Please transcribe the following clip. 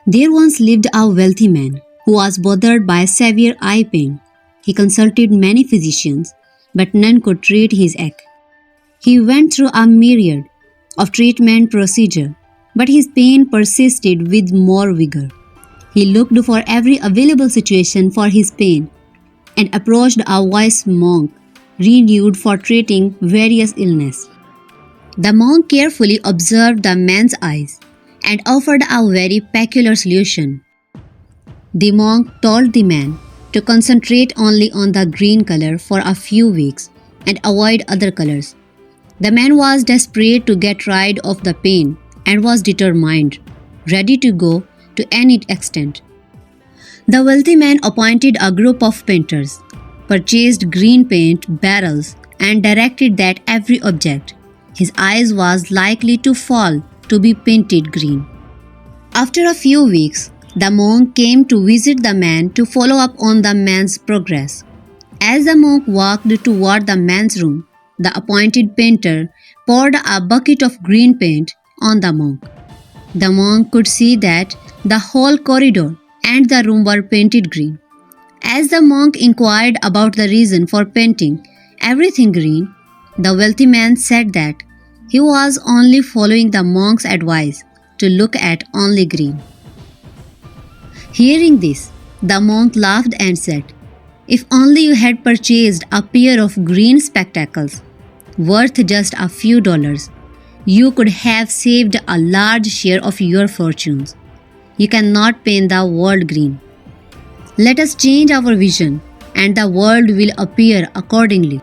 There once lived a wealthy man who was bothered by severe eye pain. He consulted many physicians, but none could treat his ache. He went through a myriad of treatment procedures, but his pain persisted with more vigor. He looked for every available situation for his pain and approached a wise monk renowned for treating various illnesses. The monk carefully observed the man's eyes and offered a very peculiar solution. The monk told the man to concentrate only on the green color for a few weeks and avoid other colors. The man was desperate to get rid of the pain and was determined, ready to go to any extent. The wealthy man appointed a group of painters, purchased green paint barrels, and directed that every object his eyes was likely to fall to be painted green. After a few weeks, the monk came to visit the man to follow up on the man's progress. As the monk walked toward the man's room, the appointed painter poured a bucket of green paint on the monk. The monk could see that the whole corridor and the room were painted green. As the monk inquired about the reason for painting everything green, the wealthy man said that he was only following the monk's advice to look at only green. Hearing this, the monk laughed and said, "If only you had purchased a pair of green spectacles worth just a few dollars, you could have saved a large share of your fortunes. You cannot paint the world green. Let us change our vision, and the world will appear accordingly."